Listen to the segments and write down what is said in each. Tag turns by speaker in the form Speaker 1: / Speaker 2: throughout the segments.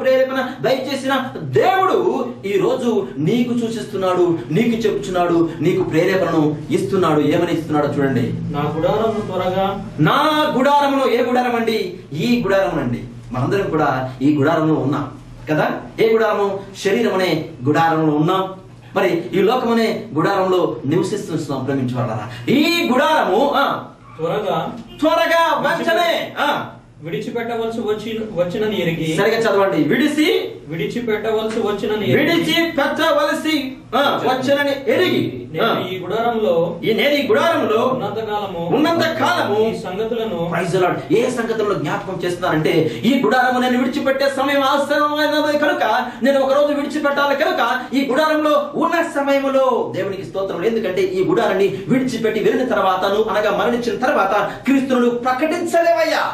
Speaker 1: ప్రేరేపణ దయచేసిన దేవుడు ఈ రోజు నీకు సూచిస్తున్నాడు, నీకు చెప్తున్నాడు, నీకు ప్రేరేపణను ఇస్తున్నాడు. ఏమని ఇస్తున్నాడో చూడండి.
Speaker 2: నా గుడారమును త్వరగా,
Speaker 1: నా గుడారమును, ఏ గుడారం అండి? ఈ గుడారం అండి. మనందరం కూడా ఈ గుడారంలో ఉన్నాం కదా. ఏ గుడారము? శరీరం అనే గుడారంలో ఉన్నాం. మరి ఈ లోకం అనే గుడారంలో నివసిస్తున్నాం. ప్రేమించవాలరా, ఈ గుడారము త్వరగా వెంటనే
Speaker 2: విడిచిపెట్టవలసి వచ్చిన ఎరిగి.
Speaker 1: సరిగా చదవండి.
Speaker 2: విడిచిపెట్టవలసి వచ్చిన
Speaker 1: విడిచిపెట్టవలసి వచ్చినని ఎరిగి
Speaker 2: నేను ఈ గుడారంలో ఉన్నంత కాలము ఈ సంగతులను,
Speaker 1: ఏ సంగతులను జ్ఞాపకం చేస్తున్నారంటే, ఈ గుడారము నేను విడిచిపెట్టే సమయం ఆసన్నమైనది కనుక నేను ఒక రోజు విడిచిపెట్టాలి కనుక ఈ గుడారంలో ఉన్న సమయంలో దేవునికి స్తోత్రం. ఎందుకంటే ఈ గుడారాన్ని విడిచిపెట్టి వెళ్ళిన తర్వాత, అనగా మరణించిన తర్వాత క్రీస్తును ప్రకటించలేవయ్యా.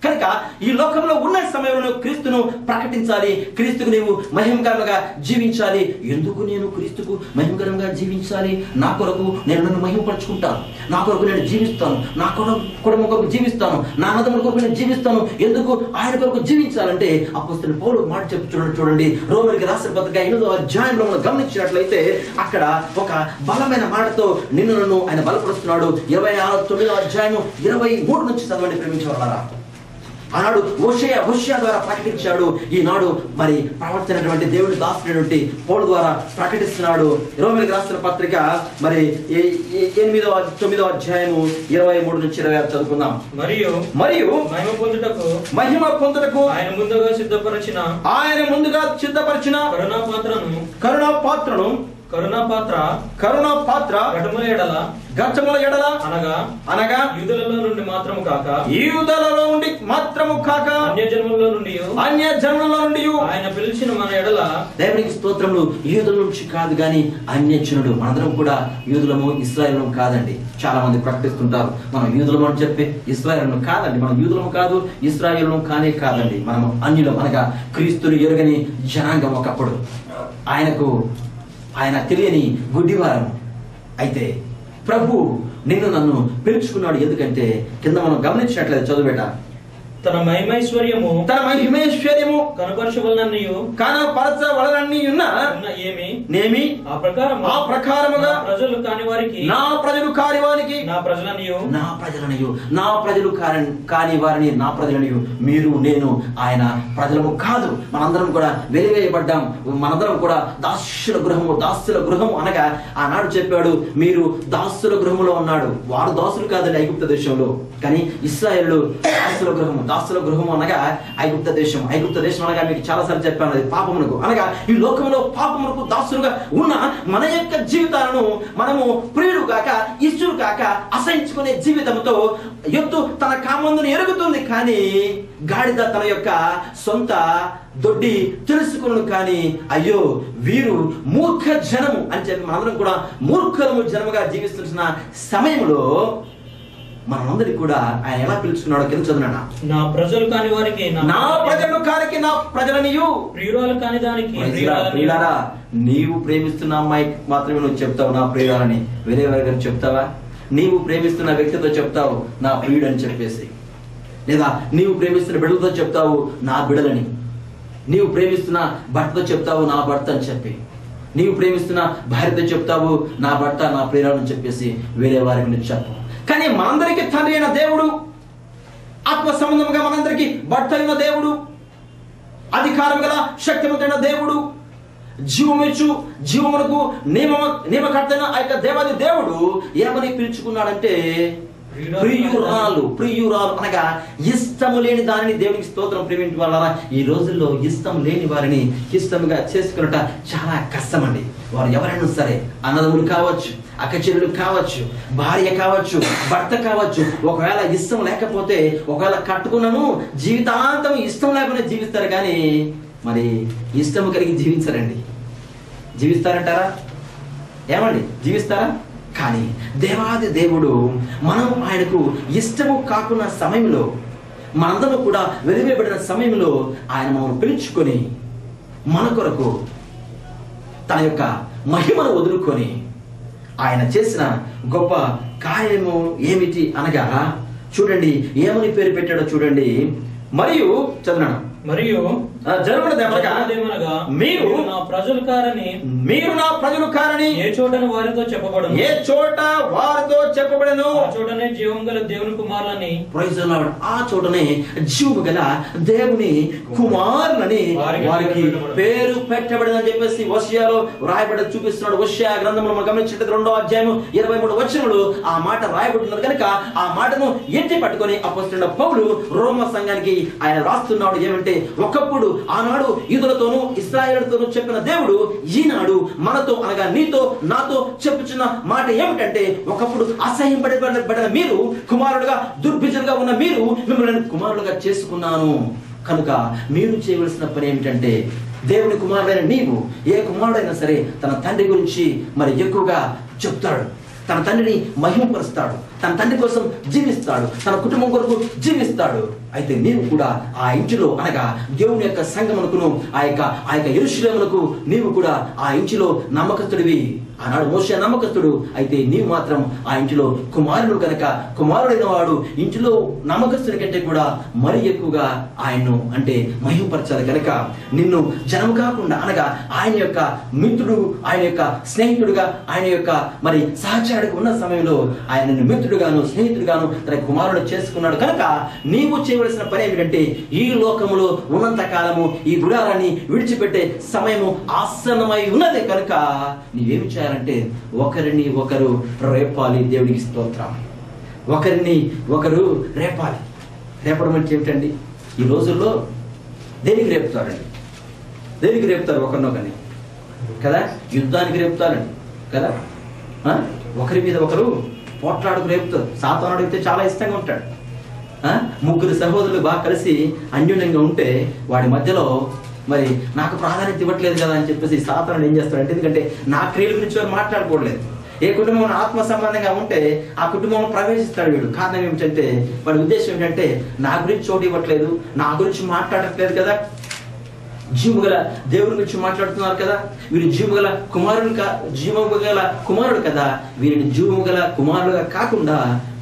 Speaker 1: కనుక ఈ లోకంలో ఉన్న సమయంలో క్రీస్తును ప్రకటించాలి. క్రీస్తుకు నీవు మహిమకరంగా జీవించాలి. ఎందుకు నేను క్రీస్తుకు మహిమకరంగా జీవించాలి? నా కొరకు నేను నన్ను మహిమపరుచుకుంటాను, నా కొరకు నేను జీవిస్తాను, నా కుటుంబం కొరకు జీవిస్తాను, నా అన్నదమ్ముల కొరకు నేను జీవిస్తాను. ఎందుకు ఆయన కొరకు జీవించాలంటే అపోస్తలుడైన పౌలు మాట చూడండి. రోమీయులకు రాసిన పత్రిక 8వ అధ్యాయంలో మనం గమనించినట్లయితే అక్కడ ఒక బలమైన మాటతో నిన్ను నన్ను ఆయన బలపరుస్తున్నాడు. 29వ అధ్యాయం 23 నుంచి చదవండి ప్రేమించేవాళ్ళారా. ఆనాడు హోషేయ ద్వారా ప్రకటించాడు. ఈనాడు మరి ప్రవర్తనటువంటి దేవుడి దాసుడైనటువంటి పౌలు ద్వారా ప్రకటిస్తున్నాడు. రోమీయులకు రాసిన పత్రిక మరి 9వ అధ్యాయము 23 నుంచి 26 చదువుకుందాం. మరియు మహిమ పొందుటకు ఆయన ముందుగా సిద్ధపరిచిన కరుణాపాత్ర గచ్చముల ఎడల అనగా యూదులలో నుండి మాత్రము కాక అన్య జన్మలలో నుండి ఆయన పిలిచిన మన ఎడల. దేవునికి స్తోత్రములు. యూదుల నుంచి కాదు గాని అన్యజనుడు. మనందరం కూడా యూదులము, ఇశ్రాయేలుము కాదండి. చాలా మంది ప్రకటిస్తుంటారు మనం యూదులము అని చెప్పి. ఇశ్రాయేలుము కాదండి. మనం యూదులము కాదు, ఇశ్రాయేలుము కాదండి. మనం అన్యులం, అనగా క్రీస్తుని ఎరుగని జనాంగం. ఒకప్పుడు ఆయన తెలియని గుడ్డివారం. అయితే ప్రభు నిన్ను నన్ను పిలుచుకున్నాడు. ఎందుకంటే కింద మనం గమనించినట్లయితే చదువుబేట,
Speaker 2: తన మహిమైశ్వర్యము కనపరచవలననియున్న నేమి ఆ ప్రకారముగా ప్రజలు కాని వారికి నా ప్రజలు కాని వారిని నా ప్రజలనియు. మీరు నేను ఆయన ప్రజలము కాదు. మనందరం కూడా వెలివేయబడ్డాం. మనందరం కూడా దాసుల గృహము అనగా ఆనాడు చెప్పాడు, మీరు దాసుల గృహములో ఉన్నాడు. వారు దాసులు కాదండి ఐగుప్త దేశంలో, కానీ ఇశ్రాయేలు దాసుల గృహము అనగా ఐగుప్త దేశం అనగా మీకు చాలాసార్లు చెప్పాను, అది పాపమునకు అనగా ఈ లోకంలో పాపమునకు దాసులుగా ఉన్న మన యొక్క జీవితాలను మనము ప్రియుడు కాక ఇష్టడు కాక అసహించుకునే జీవితంతో ఎత్తు తన కామందును ఎరుగుతుంది, కానీ గాడిద తన యొక్క సొంత దొడ్డి తెలుసుకున్నాను. కానీ అయ్యో వీరు మూర్ఖ జనము అని చెప్పి మనందరం కూడా మూర్ఖము జనముగా జీవిస్తున్న సమయంలో మనందరికి కూడా ఆయన ఎలా పిలుచుకున్నాడో కింద చదువునా. నా ప్రజలు కాని వారికి
Speaker 1: నా ప్రజలనియు
Speaker 2: ప్రియురాలు కాని దానికి.
Speaker 1: ప్రియులారా, నీవు ప్రేమిస్తున్న అమ్మాయి మాత్రమే నువ్వు చెప్తావు నా ప్రియురాలని. వేరే వారికి చెప్తావా? నీవు ప్రేమిస్తున్న వ్యక్తితో చెప్తావు నా ప్రియుడు అని చెప్పేసి, లేదా నీవు ప్రేమిస్తున్న బిడ్డలతో చెప్తావు నా బిడ్డలని. నీవు ప్రేమిస్తున్న భర్తతో చెప్తావు నా భర్త అని చెప్పి, నీవు ప్రేమిస్తున్న భార్యతో చెప్తావు నా భర్త నా ప్రియురాలని చెప్పేసి వేరే వారికి నువ్వు చెప్పు. కానీ మనందరికీ తండ్రి అయిన దేవుడు, ఆత్మ సంబంధంగా మనందరికీ భర్త అయిన దేవుడు, అధికారం గల శక్తివంతుడైన దేవుడు, జీవమునకు నియమకర్తైన ఆ యొక్క దేవాది దేవుడు ఏమని పిలుచుకున్నాడంటే ప్రియురాలు అనగా ఇష్టము లేని దానిని. దేవునికి స్తోత్రం. ప్రేమించు వాళ్ళ ఈ రోజుల్లో ఇష్టం లేని వారిని ఇష్టంగా చేసుకున్నట చాలా కష్టం అండి. వారు ఎవరైనా సరే, అన్నదమ్ములు కావచ్చు, అక్కచెల్లెలు కావచ్చు, భార్య కావచ్చు, భర్త కావచ్చు. ఒకవేళ ఇష్టం లేకపోతే, ఒకవేళ కట్టుకున్నాను జీవితాంతం ఇష్టం లేకుండా జీవిస్తారు, కానీ మరి ఇష్టం కలిగి జీవించరండి. జీవిస్తారంటారా? ఏమండి, జీవిస్తారా? కానీ దేవాది దేవుడు మనం ఆయనకు ఇష్టము కాకున్న సమయంలో, మనందరూ కూడా వెలివేయబడిన సమయంలో ఆయన మనల్ని పిలుచుకొని మన కొరకు తన యొక్క మహిమను వదులుకొని ఆయన చేసిన గొప్ప కార్యము ఏమిటి అనగా చూడండి, ఏమని పేరు పెట్టాడో చూడండి. మరియు చదవనా,
Speaker 2: మరియు
Speaker 1: జరుగునదేమనగా మీరు
Speaker 3: నా ప్రజలు కారని
Speaker 1: ఏ చోట వారితో చెప్పబడను
Speaker 3: ఆ చోటనే జీవం గల దేవుని కుమారులని
Speaker 2: ఆ చోటనే జీవము గల దేవుని కుమారులని వారికి పేరు పెట్టబడిందని చెప్పేసి హోషేయలో రాయబడి చూపిస్తున్నాడు. హోషేయ గ్రంథంలో మనం గమనించినట్లయితే 2వ అధ్యాయం 23 వచనములు ఆ మాట రాయబడుతున్నది కనుక ఆ మాటను ఎత్తి పట్టుకొని అపోస్తలుడైన పౌలు రోమ సంఘానికి ఆయన రాస్తున్నాడు. ఏమంటే ఒకప్పుడు ఆనాడు యూదులతోనూ ఇశ్రాయేలుతోనూ చెప్పిన దేవుడు ఈనాడు మనతో అనగా నీతో నాతో చెప్పుచున్న మాట ఏమిటంటే ఒకప్పుడు అసహ్యపడబడిన మీరు కుమారుడుగా దుర్భిజులుగా ఉన్న మీరు మిమ్మల్ని కుమారుడుగా చేసుకున్నాను. కనుక మీరు చేయవలసిన పని ఏమిటంటే దేవుని కుమారుడైన నీవు ఏ కుమారుడైనా సరే తన తండ్రి గురించి మరి ఎక్కువగా చెప్తాడు, తన తండ్రిని మహిమపరుస్తాడు, తన తండ్రి కోసం జీవిస్తాడు, తన కుటుంబం కొరకు జీవిస్తాడు. అయితే నీవు కూడా ఆ ఇంటిలో అనగా దేవుని యొక్క సంఘమునకును ఆ యొక్క యెరూషలేమునకు నీవు కూడా ఆ ఇంటిలో నమ్మకస్తుడివి. ఆనాడు మోషే నమ్మకస్తుడు, అయితే నీవు మాత్రం ఆ ఇంటిలో కుమారుడు కనుక కుమారుడైన వాడు ఇంటిలో నమ్మకస్తుడి కంటే కూడా మరి ఎక్కువగా ఆయన్ను అంటే మహిమపరచాలి. కనుక నిన్ను జనం కాకుండా అనగా ఆయన యొక్క మిత్రుడు, ఆయన యొక్క స్నేహితుడుగా, ఆయన యొక్క మరి సహచారిగా ఉన్న సమయంలో ఆయన మిత్రుడుగాను స్నేహితుడుగాను తన కుమారుడు చేసుకున్నాడు. కనుక నీవు చేయవలసిన పని ఏమిటంటే ఈ లోకములో ఉన్నంత కాలము ఈ గుడారాన్ని విడిచిపెట్టే సమయము ఆసన్నమై ఉన్నది. కనుక నీవేమి చేయాలంటే ఒకరిని ఒకరు రేపాలి. దేవుడికి స్తోత్రం. ఒకరిని ఒకరు రేపాలి. రేపడం అంటే ఏమిటండి? ఈ రోజుల్లో దేనికి రేపుతారండి? దేనికి రేపుతారు? ఒకరినొకరిని కదా, యుద్ధానికి రేపుతారండి కదా. ఒకరి మీద ఒకరు పోట్లాడుకు రేపుతారు. సాతానుడు అడిగితే చాలా ఇష్టంగా ఉంటాడు. ముగ్గురు సహోదరులు బాగా కలిసి అన్యోన్యంగా ఉంటే వాడి మధ్యలో మరి నాకు ప్రాధాన్యత ఇవ్వట్లేదు కదా అని చెప్పేసి సాతానుడు ఏం చేస్తాడంటే, ఎందుకంటే నా క్రియల గురించి వారు మాట్లాడుకోవట్లేదు. ఏ కుటుంబం ఆత్మ సంబంధంగా ఉంటే ఆ కుటుంబంలో ప్రవేశిస్తాడు వీడు. కారణం ఏమిటంటే వాడి ఉద్దేశం ఏంటంటే నా గురించి చోటు ఇవ్వట్లేదు, నా గురించి మాట్లాడట్లేదు కదా, జీవము గల దేవుని గురించి మాట్లాడుతున్నారు కదా, వీరు జీవము గల కుమారుడు కదా, వీరిని జీవము గల కుమారుడుగా కాకుండా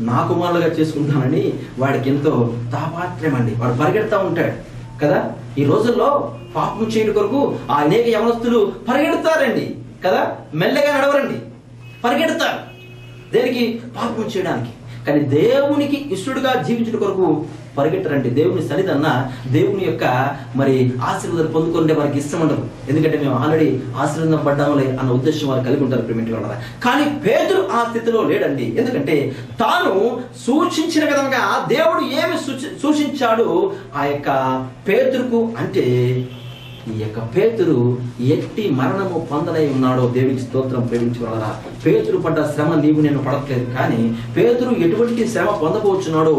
Speaker 2: నా కుమారులుగా చేసుకుంటానని వాడికి ఎంతో తాపాత్ర్యం అండి. వాడు పరిగెడతా ఉంటాడు కదా. ఈ రోజుల్లో పాపం చేయడం కొరకు ఆ అనేక యవనస్తులు పరిగెడతారండి కదా, మెల్లగా నడవరండి, పరిగెడతారు. దేనికి? పాపం చేయడానికి. కానీ దేవునికి ఇష్టడుగా జీవించడం కొరకు పరిగెట్టరండి. దేవుని సన్నిధన్న దేవుని యొక్క మరి ఆశీర్వాదాలు పొందుకుంటే వారికి ఇష్టం ఉండదు. ఎందుకంటే మేము ఆల్రెడీ ఆశీర్వాదం పడ్డాములే అన్న ఉద్దేశం వారు కలిగి ఉంటారు ప్రేమిటి వాళ్ళ. కానీ పేతురు ఆ స్థితిలో లేడండి. ఎందుకంటే తాను సూచించిన విధంగా దేవుడు ఏమి సూచించాడు ఆ యొక్క పేతురుకు అంటే ఈ యొక్క పేతురు ఎట్టి మరణము పొందనై ఉన్నాడో దేవునికి స్తోత్రం. ప్రేమించి వాళ్ళ పేతురు పడ్డ శ్రమ నీవు నేను పడట్లేదు, కానీ పేతురు ఎటువంటి శ్రమ పొందబోచున్నాడో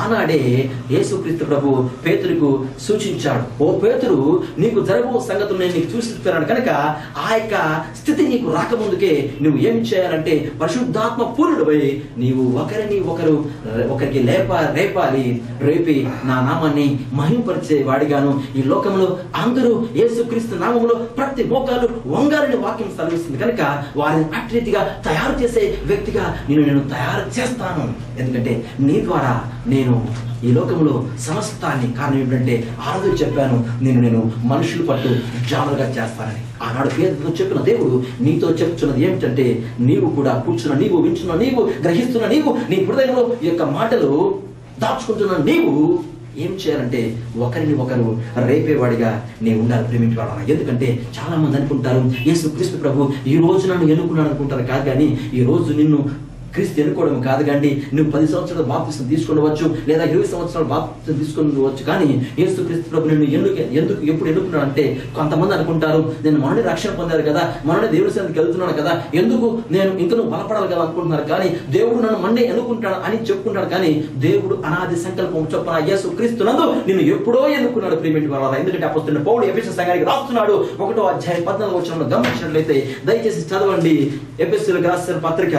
Speaker 2: ఆనాడే యేసుక్రీస్తు ప్రభు పేతురుకు సూచించాడు. ఓ పేతురు, నీకు జరగబో సంగతులు నేను నీకు సూచిస్తున్నాను కనుక ఆ యొక్క స్థితి నీకు రాకముందుకే నువ్వు ఏం చేయాలంటే పరిశుద్ధాత్మ పూర్ణుడిపై నీవు ఒకరికి రేపాలి. రేపి నా నామాన్ని మహింపరిచే వాడిగాను ఈ లోకంలో అందరూ యేసుక్రీస్తు నామములో ప్రతి మోకాలు వంగాలని వాక్యం సెలవిస్తుంది. కనుక వారిని అట్రీతిగా తయారు చేసే వ్యక్తిగా నేను తయారు చేస్తాను. ఎందుకంటే నీ ద్వారా నేను ఈ లోకంలో సమస్తాన్ని, కారణం ఏంటంటే ఆరోజు చెప్పాను, నేను మనుషులు పట్టు జానులుగా చేస్తానని. ఆనాడు పేదతో చెప్పిన దేవుడు నీతో చెప్తున్నది ఏమిటంటే నీవు కూడా కూర్చున్న నీవు, వింటున్న నీవు, గ్రహిస్తున్న నీవు, నీ హృదయంలో ఈ యొక్క మాటలు దాచుకుంటున్న నీవు ఏం చేయాలంటే ఒకరిని ఒకరు రేపేవాడిగా నేను ఉండాలి ప్రేమించి వాళ్ళ. ఎందుకంటే చాలా మంది అనుకుంటారు యేసుక్రీస్తు ప్రభు ఈ రోజు నన్ను ఎన్నుకున్నాడు అనుకుంటారు. కాదు, కానీ ఈ రోజు నిన్ను క్రీస్తు ఎన్నుకోవడం కాదు కండి. నువ్వు 10 సంవత్సరాలు బాప్తిసం తీసుకునవచ్చు, లేదా 20 సంవత్సరాలు బాప్తిసం తీసుకునవచ్చు, కానీ యేసుక్రీస్తు ప్రభు నిన్ను ఎప్పుడు ఎన్నుకున్నాడు అంటే కొంతమంది అనుకుంటారు నేను మనని రక్షణ పొందారు కదా, మనని దేవుడి సన్నిధికి వెళ్తున్నాను కదా, ఎందుకు నేను ఇంకనూ బలపడాలి కదా అనుకుంటున్నారు. కానీ దేవుడు నన్ను మన్నే ఎన్నుకుంటాడు అని చెప్పుకుంటాడు. కానీ దేవుడు అనాది సంకల్పం చొప్పున యేసుక్రీస్తు నందు నిన్ను ఎప్పుడో ఎన్నుకున్నాడు ప్రేమిటి వాళ్ళ. ఎందుకంటే అపోస్తలుడైన పౌలు ఎఫెసీయుల సంఘానికి రాస్తున్నాడు. 1వ అధ్యాయం 14వ వచనంలో గమనించినట్లయితే దయచేసి చదవండి. ఎఫెసీయులకు రాసిన పత్రిక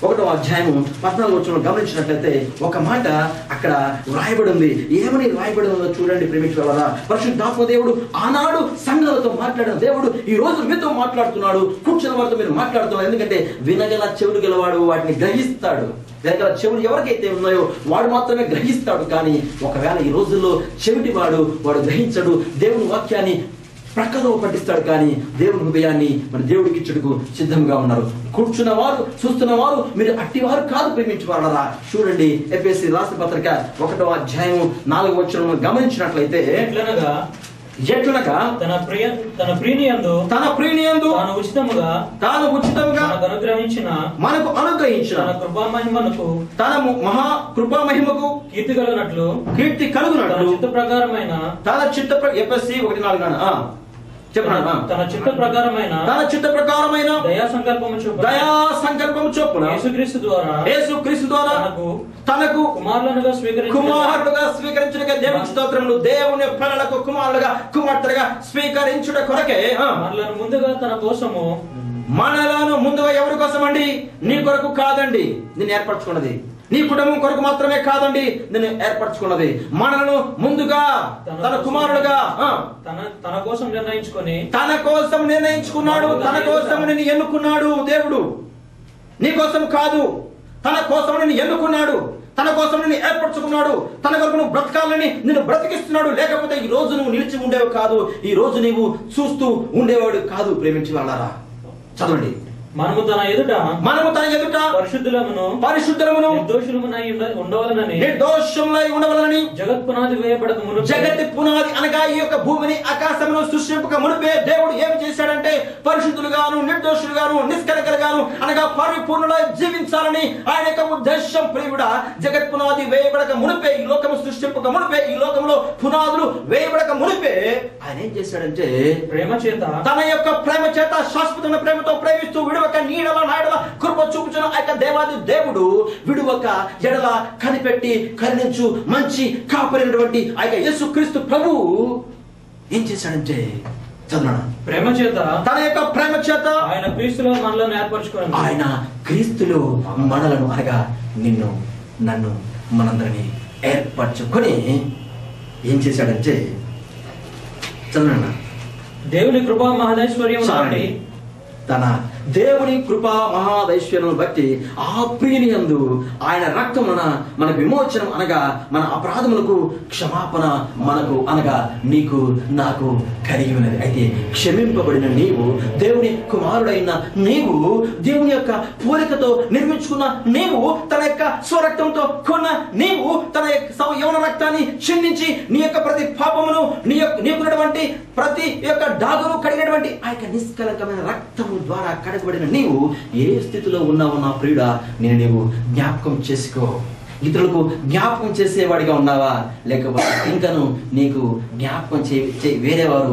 Speaker 2: 1వ అధ్యాయము 14వ వచనంలో గమనించినట్లయితే ఒక మాట అక్కడ అక్కడ రాయబడి ఉంది. ఏమని రాయబడి ఉందో చూడండి ప్రేమించారా. పరిశుద్ధాత్మ దేవుడు ఆనాడు సంఘాలతో మాట్లాడిన దేవుడు ఈ రోజు మీతో మాట్లాడుతున్నాడు. కూర్చున్న వారితో మీరు మాట్లాడుతున్నారు. ఎందుకంటే వినగల చెవులు గలవాడు వాటిని గ్రహిస్తాడు. వినగల చెవులు ఎవరికైతే ఉన్నాయో వాడు మాత్రమే గ్రహిస్తాడు. కానీ ఒకవేళ ఈ రోజుల్లో చెవిటి వాడు గ్రహించడు. దేవుని వాక్యాన్ని ప్రక్కలో పట్టిస్తాడు. కానీ దేవుని హృదయాన్ని మన దేవుడికి ఇచ్చుటకు సిద్ధంగా ఉన్నారు. కూర్చున్న వారు చూస్తున్న వారు మీరు అట్టివారు కాదు ప్రేమించువారరా. చూడండి ఎఫెసీ రాసిన పత్రిక 1వ అధ్యాయం 4వ వచనం గమనించినట్లయితే ఎట్లనగా తన ప్రియనియందు తాను ఉచితముగా మనకు అనుగ్రహించిన తన మహా కృపా మహిమకు కీర్తి కలుగునట్లు తన చిత్త ఎఫెసీ 1:4 చెప్పండి.
Speaker 3: తన చిత్త ప్రకారమైన దయా
Speaker 2: సంకల్పము చొప్పున యేసుక్రీస్తు ద్వారా తనకు కుమారుడుగా స్వీకరించుటకే దేవుని స్తోత్రములు. దేవుని పిల్లలకు కుమారుడుగా కుమార్తెలుగా స్వీకరించుట కొరకే మనలను ముందుగా ఎవరి కోసం అండి? నీ కొరకు కాదండి నేను ఏర్పరచుకున్నది. నీ కుటుంబం కొరకు మాత్రమే కాదండి నేను ఏర్పరచుకున్నది. మనలను ముందుగా తన కుమారుడుగా
Speaker 3: తన కోసం
Speaker 2: నిర్ణయించుకున్నాడు. తన కోసం నిన్ను ఎన్నుకున్నాడు దేవుడు. నీ కోసం కాదు, తన కోసం నిన్ను ఎన్నుకున్నాడు. తన కోసం నిన్ను ఏర్పరచుకున్నాడు. తన కొరకు నువ్వు బ్రతకాలని నిన్ను బ్రతికిస్తున్నాడు. లేకపోతే ఈ రోజు నువ్వు నిలిచి ఉండేవి కాదు. ఈ రోజు నీవు చూస్తూ ఉండేవాడు కాదు. ప్రేమించి వాళ్ళారా చదవండి.
Speaker 3: మనము తన ఎదుట పరిశుద్ధులమును నిర్దోషులమై ఉండవలనని జగత్ పునాది అనగా ఈ యొక్క భూమిని ఆకాశమును సృష్టింపక మునిపే దేవుడు ఏమి చేశాడంటే పరిశుద్ధులుగాను నిర్దోషులుగాను నిష్కలకలుగాను అనగా పరిపూర్ణులై జీవించాలని ఆయన యొక్క ఉద్దేశం. ప్రియుడా, జగత్ పునాది వేయబడక మునిపే, ఈ లోకము సృష్టింపక మునిపే, ఈ లోకంలో పునాదులు వేయబడక మునిపే ఆయన ఏం చేశాడంటే తన యొక్క ప్రేమ చేత శాశ్వతమైన ప్రేమతో ప్రేమిస్తూ విడువక నీడల నాడల కృప చూపుచున్న ఆ యొక్క దేవాది దేవుడు విడువక ఎడల కనిపెట్టి కరుణించు మంచి కాపరినటువంటి ఆ యొక్క యేసుక్రీస్తు ప్రభువు ఏం చేశాడంటే తన యొక్క ప్రేమ చేత ఆయన క్రీస్తులో మనలను ఏర్పరచుకున్నాడు.
Speaker 2: ఆయన క్రీస్తులో మనలను అనగా నిన్ను నన్ను మనందరినీ ఏర్పరచుకొని ఏం చేశాడంటే చదవనా.
Speaker 3: దేవుని కృపా మహదైశ్వర్యం
Speaker 2: తన దేవుని కృపా మహాదైశ్వర్యం బట్టి ఆ ప్రియనియందు ఆయన రక్తమున మనకు విమోచనం అనగా మన అపరాధములకు క్షమాపణ మనకు అనగా నీకు నాకు కలిగి ఉన్నది. అయితే క్షమింపబడిన నీవు, దేవుని కుమారుడైన నీవు, దేవుని యొక్క పోలికతో నిర్మించుకున్న నీవు, తన యొక్క స్వరక్తంతో కొన్న నీవు, తన యవన రక్తాన్ని చిందించి నీ యొక్క ప్రతి పాపమును నీకున్నటువంటి ప్రతి యొక్క డాగును కడిగినటువంటి ఆ యొక్క నిష్కలంకమైన రక్తము ద్వారా కడగబడిన నీవు ఏ స్థితిలో ఉన్నావు నా ప్రియుడా, నీవు జ్ఞాపకం చేసుకో. ఇతరులకు జ్ఞాపకం చేసేవాడిగా ఉన్నావా, లేకపోతే ఇంకను నీకు జ్ఞాపకం వేరేవారు